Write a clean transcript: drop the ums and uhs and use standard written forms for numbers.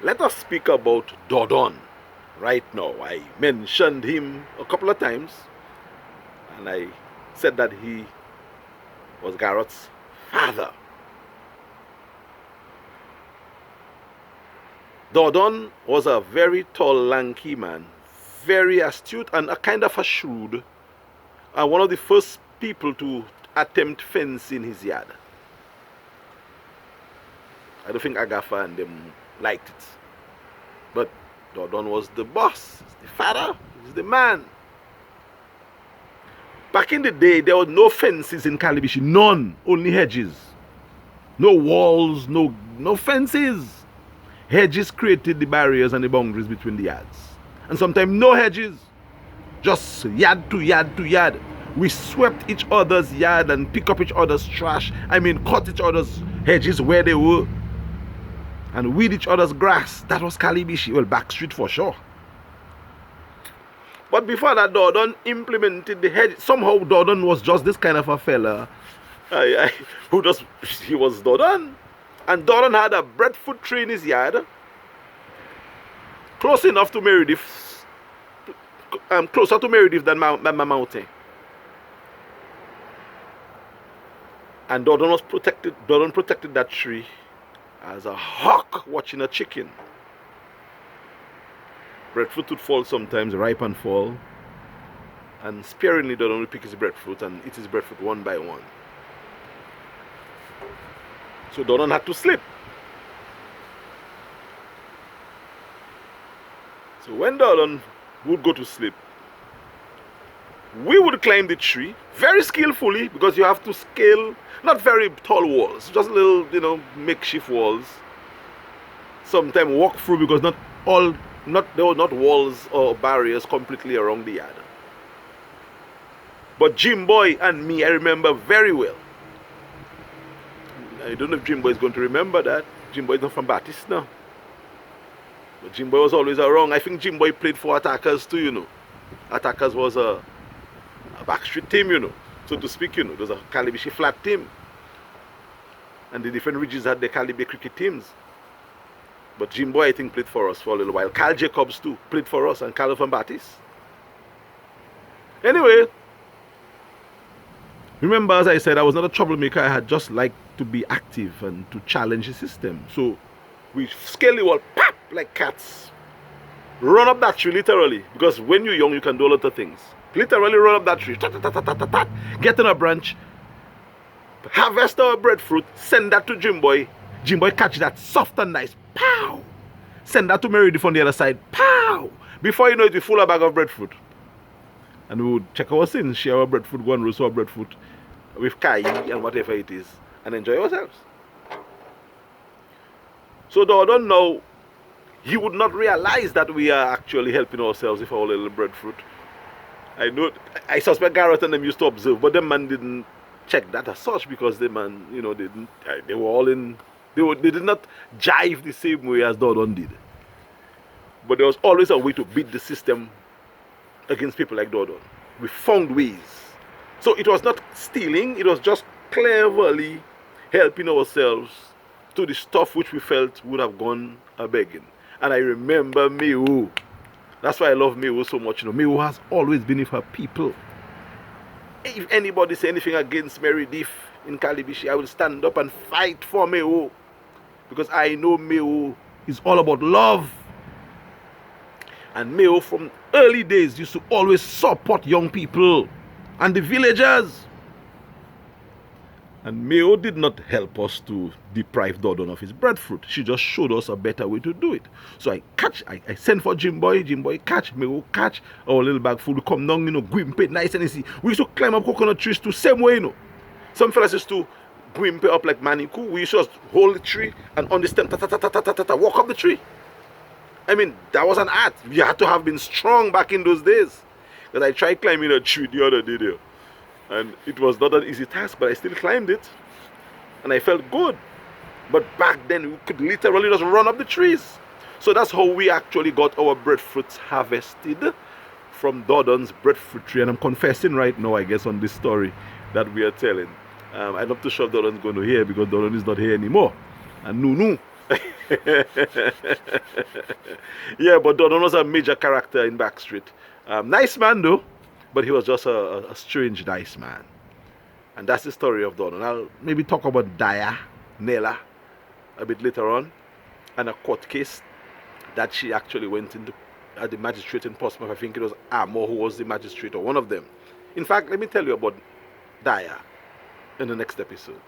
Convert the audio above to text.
Let us speak about Dodon right now. I mentioned him a couple of times, and I said that he was Garrett's father. Dodon was a very tall, lanky man, very astute and a kind of a shrewd, and one of the first people to attempt fencing his yard. I don't think Agatha and them liked it. But Dodon was the boss, the father, he's the man. Back in the day, there were no fences in Calibishie, none, only hedges. No walls, no fences. Hedges created the barriers and the boundaries between the yards. And sometimes no hedges, just yard to yard to yard. We swept each other's yard and pick up each other's trash. Cut each other's hedges where they were. And weed each other's grass. That was Calibishie. Well, backstreet for sure. But before that, Dodon implemented the hedge. Somehow Dodon was just this kind of a fella. He was Dodon. And Dodon had a breadfruit tree in his yard. Close enough to Meredith. Closer to Meredith than my mountain. And Dodon protected that tree as a hawk watching a chicken. Breadfruit would fall sometimes, ripe and fall. And sparingly Dodon would pick his breadfruit and eat his breadfruit one by one. So Dodon had to sleep. So when Dodon would go to sleep, we would climb the tree very skillfully, because you have to scale not very tall walls, just little, makeshift walls. Sometimes walk through, because there were not walls or barriers completely around the yard. But Jim Boy and me, I remember very well. I don't know if Jim Boy is going to remember that. Jim Boy is not from Baptist now. But Jim Boy was always around. I think Jim Boy played for Attackers too, Attackers was a backstreet team, so to speak, There was a Calibishie flat team. And the different regions had their Calibishie cricket teams. But Jim Boy, I think, played for us for a little while. Carl Jacobs too played for us, and Carl from Baptist. Anyway, remember, as I said, I was not a troublemaker. I had just liked to be active and to challenge the system. So we scale the wall, pop, like cats. Run up that tree, literally. Because when you're young, you can do a lot of things. Literally run up that tree, get in a branch, harvest our breadfruit, send that to Jim Boy. Jim Boy catch that soft and nice, pow! Send that to Meredith on the other side, pow! Before you know it, we full a bag of breadfruit. And we would check our sins, share our breadfruit, go and roast our breadfruit with kai and whatever it is, and enjoy ourselves. So Dodon now, he would not realize that we are actually helping ourselves with our little breadfruit. I suspect Garrett and them used to observe, but the man didn't check that as such, because the man, they were all in, they did not jive the same way as Dodon did. But there was always a way to beat the system against people like Dodon. We found ways. So it was not stealing, it was just cleverly helping ourselves to the stuff which we felt would have gone a begging. And I remember Meo. That's why I love Meo so much. Meo has always been with her people. If anybody say anything against Meredith in Calibishie, I will stand up and fight for Meo. Because I know Meo is all about love. And Meo from early days used to always support young people and the villagers. And Meo did not help us to deprive Dodon of his breadfruit. She just showed us a better way to do it. So I sent for Jim Boy catch, Meo catch, our little bag full, come down, gwimpe, nice and easy. We used to climb up coconut trees too, same way, Some fellas used to gwimpe up like maniku. We used to just hold the tree and on the stem, walk up the tree. That was an art. You had to have been strong back in those days. Because I tried climbing a tree the other day there. And it was not an easy task, but I still climbed it. And I felt good. But back then, we could literally just run up the trees. So that's how we actually got our breadfruits harvested from Dodon's breadfruit tree. And I'm confessing right now, I guess, on this story that we are telling. I'm not too sure if Dodon's going to hear, because Dodon is not here anymore. And Nunu Yeah, but Dodon was a major character in Backstreet. Nice man though, but he was just a strange nice man. And that's the story of Dodon. I'll maybe talk about Daya, Nella, a bit later on, and a court case that she actually went into at the magistrate in Portsmouth. I think it was Amo who was the magistrate or one of them. In fact, let me tell you about Daya in the next episode.